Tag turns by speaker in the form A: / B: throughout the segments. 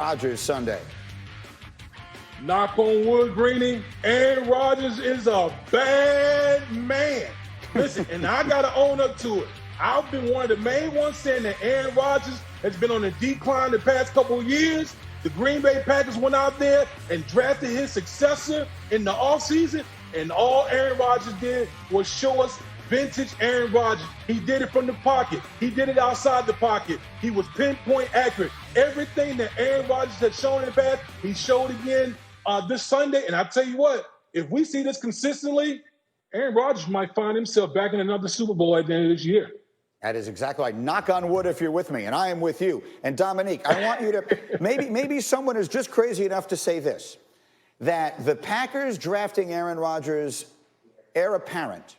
A: Rodgers Sunday.
B: Knock on wood, Greeny. Aaron Rodgers is a bad man. Listen, and I got to own up to it. I've been one of the main ones saying that Aaron Rodgers has been on a decline the past couple of years. The Green Bay Packers went out there and drafted his successor in the offseason, and all Aaron Rodgers did was show us vintage Aaron Rodgers. He did it from the pocket. He did it outside the pocket. He was pinpoint accurate. Everything that Aaron Rodgers had shown in the past, he showed again this Sunday. And I tell you what, if we see this consistently, Aaron Rodgers might find himself back in another Super Bowl at the end of this year.
A: That is exactly right. Knock on wood if you're with me, and I am with you. And Dominique, I want you to, maybe someone is just crazy enough to say this, that the Packers drafting Aaron Rodgers, heir apparent,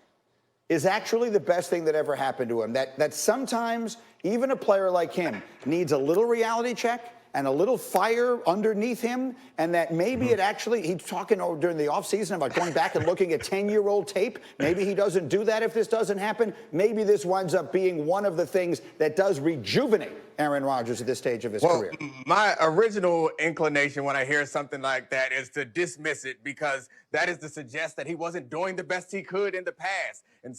A: is actually the best thing that ever happened to him. That sometimes even a player like him needs a little reality check and a little fire underneath him, and that maybe it actually, he's talking during the offseason about going back and looking at 10-year-old tape. Maybe he doesn't do that if this doesn't happen. Maybe this winds up being one of the things that does rejuvenate Aaron Rodgers at this stage of his career.
C: My original inclination when I hear something like that is to dismiss it, because that is to suggest that he wasn't doing the best he could in the past. And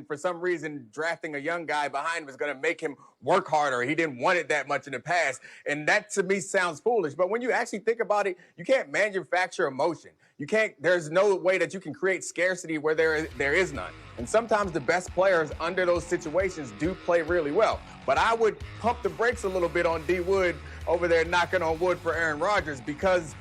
C: for some reason, drafting a young guy behind him is going to make him work harder. He didn't want it that much in the past. And that to me sounds foolish. But when you actually think about it, you can't manufacture emotion. There's no way that you can create scarcity where there is none. And sometimes the best players under those situations do play really well. But I would pump the brakes a little bit on D Wood over there knocking on wood for Aaron Rodgers, because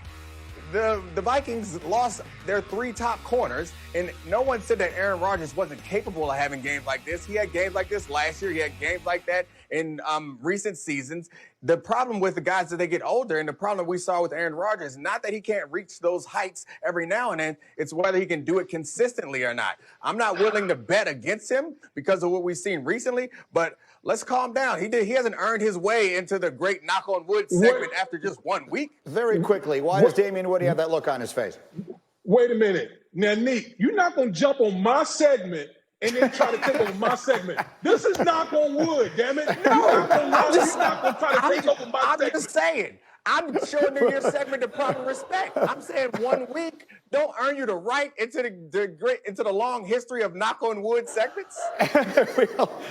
C: the Vikings lost their 3 top corners, and no one said that Aaron Rodgers wasn't capable of having games like this. He had games like this last year. He had games like that in recent seasons. The problem with the guys that they get older, and the problem we saw with Aaron Rodgers, not that he can't reach those heights every now and then, it's whether he can do it consistently or not. I'm not willing to bet against him because of what we've seen recently, but let's calm down. He hasn't earned his way into the great knock on wood segment after just 1 week.
A: Very quickly, why does Damien Woody have that look on his face?
B: Wait a minute. Now, Nick, you're not going to jump on my segment and then try to take over my segment. This is knock on wood, damn it. No, you're not going to try to take over my segment.
C: I'm just saying. I'm showing your segment the proper respect. I'm saying 1 week don't earn you the right into the long history of knock on wood segments.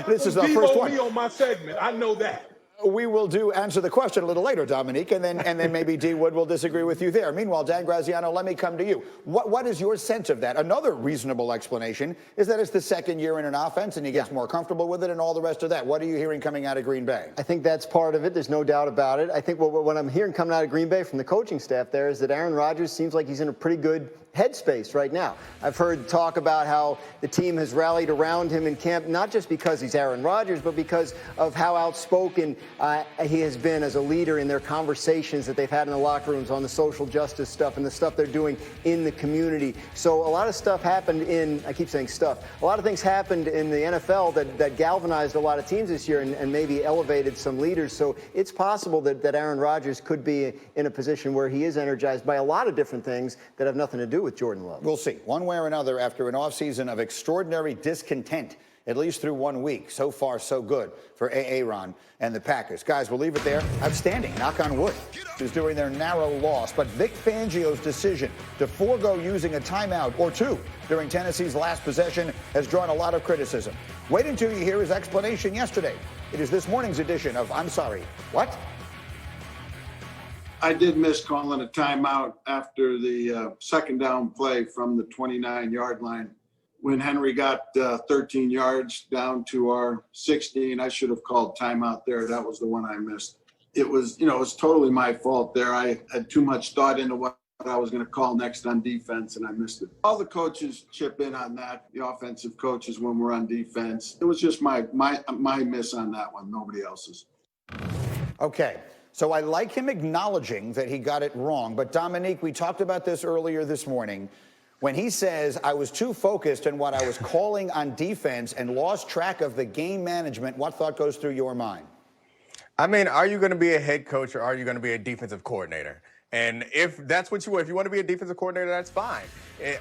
A: This is our first one.
B: Me on my segment. I know that.
A: We will answer the question a little later, Dominique, and then maybe D Wood will disagree with you there. Meanwhile, Dan Graziano, let me come to you. What is your sense of that? Another reasonable explanation is that it's the second year in an offense and he gets more comfortable with it and all the rest of that. What are you hearing coming out of Green Bay?
D: I think that's part of it. There's no doubt about it. I think what I'm hearing coming out of Green Bay from the coaching staff there is that Aaron Rodgers seems like he's in a pretty good headspace right now. I've heard talk about how the team has rallied around him in camp, not just because he's Aaron Rodgers, but because of how outspoken he has been as a leader in their conversations that they've had in the locker rooms on the social justice stuff and the stuff they're doing in the community. So a lot of stuff happened I keep saying stuff, a lot of things happened in the NFL that galvanized a lot of teams this year and maybe elevated some leaders. So it's possible that Aaron Rodgers could be in a position where he is energized by a lot of different things that have nothing to do with Jordan Love.
A: We'll see. One way or another, after an offseason of extraordinary discontent, at least through 1 week. So far, so good for Aaron and the Packers. Guys, we'll leave it there. Outstanding. Knock on wood. Who's doing their narrow loss. But Vic Fangio's decision to forego using a timeout or 2 during Tennessee's last possession has drawn a lot of criticism. Wait until you hear his explanation yesterday. It is this morning's edition of I'm Sorry, What?
E: I did miss calling a timeout after the second down play from the 29-yard line. When Henry got 13 yards down to our 16, I should have called timeout there. That was the one I missed. It was totally my fault there. I had too much thought into what I was going to call next on defense, and I missed it. All the coaches chip in on that, the offensive coaches, when we're on defense. It was just my miss on that one, nobody else's.
A: Okay. So I like him acknowledging that he got it wrong. But, Dominique, we talked about this earlier this morning. When he says, I was too focused on what I was calling on defense and lost track of the game management, what thought goes through your mind?
C: I mean, are you going to be a head coach or are you going to be a defensive coordinator? And if that's what you want, if you want to be a defensive coordinator, that's fine.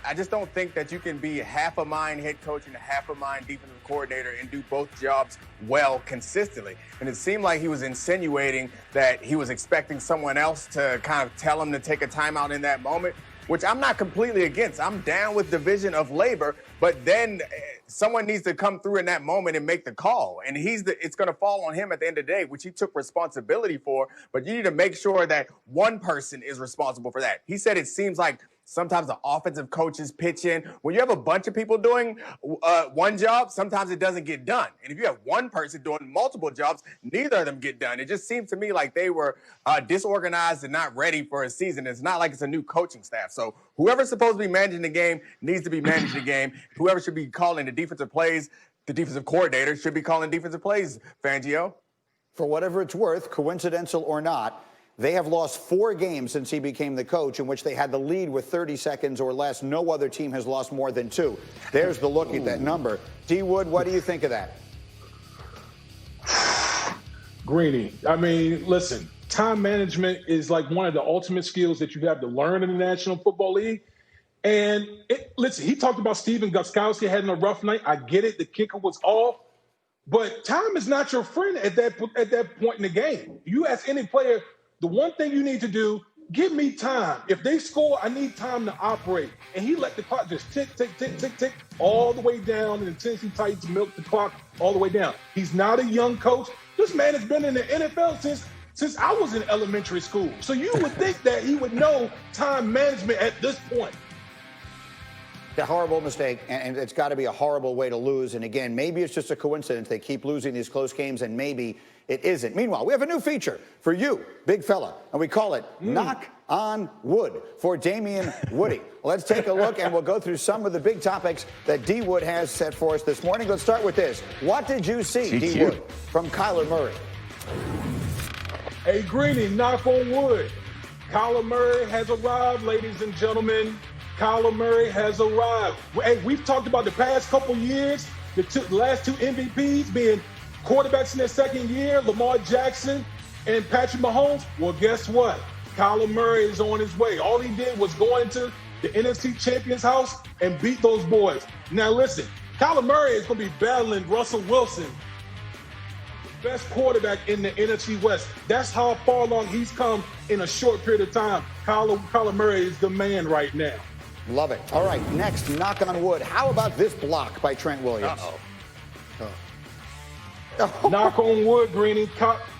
C: I just don't think that you can be half a mind head coach and a half a mind defensive coordinator and do both jobs well consistently. And it seemed like he was insinuating that he was expecting someone else to kind of tell him to take a timeout in that moment, which I'm not completely against. I'm down with division of labor, but then someone needs to come through in that moment and make the call. And it's going to fall on him at the end of the day, which he took responsibility for. But you need to make sure that one person is responsible for that. He said it seems like sometimes the offensive coaches pitch in. When you have a bunch of people doing one job, sometimes it doesn't get done. And if you have one person doing multiple jobs, neither of them get done. It just seems to me like they were disorganized and not ready for a season. It's not like it's a new coaching staff. So whoever's supposed to be managing the game needs to be managing the game. Whoever should be calling the defensive plays, the defensive coordinator should be calling defensive plays, Fangio.
A: For whatever it's worth, coincidental or not, they have lost 4 games since he became the coach in which they had the lead with 30 seconds or less. No other team has lost more than 2. There's the look at that number. D. Wood, what do you think of that?
B: Greeny, I mean, listen, time management is like one of the ultimate skills that you have to learn in the National Football League. And listen, he talked about Steven Gostkowski having a rough night. I get it. The kicker was off. But time is not your friend at that point in the game. You ask any player, the one thing you need to do, give me time. If they score, I need time to operate. And he let the clock just tick, tick, tick, tick, tick, all the way down. And the Tennessee Titans milk the clock all the way down. He's not a young coach. This man has been in the NFL since I was in elementary school. So you would think that he would know time management at this point.
A: A horrible mistake, and it's got to be a horrible way to lose. And again, maybe it's just a coincidence. They keep losing these close games, and maybe it isn't. Meanwhile, we have a new feature for you, big fella, and we call it Knock on Wood for Damien Woody. Let's take a look, and we'll go through some of the big topics that D. Wood has set for us this morning. Let's start with this. What did you see, D. Wood, from Kyler Murray?
B: Hey, Greeny, knock on wood. Kyler Murray has arrived, ladies and gentlemen. Kyler Murray has arrived. Hey, we've talked about the past couple years, the last 2 MVPs being quarterbacks in their second year, Lamar Jackson and Patrick Mahomes. Well, guess what? Kyler Murray is on his way. All he did was go into the NFC Champions house and beat those boys. Now, listen, Kyler Murray is going to be battling Russell Wilson, the best quarterback in the NFC West. That's how far along he's come in a short period of time. Kyler Murray is the man right now.
A: Love it. All right, next, knock on wood. How about this block by Trent Williams?
B: Knock on wood, Greeny.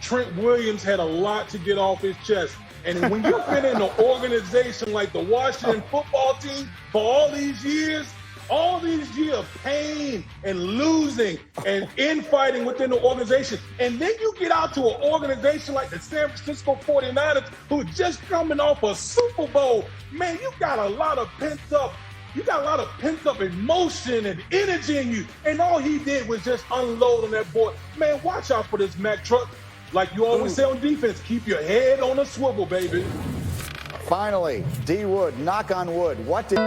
B: Trent Williams had a lot to get off his chest. And when you've been in an organization like the Washington football team for all these years of pain and losing and infighting within the organization, and then you get out to an organization like the San Francisco 49ers who are just coming off a Super Bowl, man, you got a lot of pent up emotion and energy in you. And all he did was just unload on that boy. Man, watch out for this Mack truck. Like you always say on defense, keep your head on a swivel, baby.
A: Finally, D. Wood, knock on wood. What did...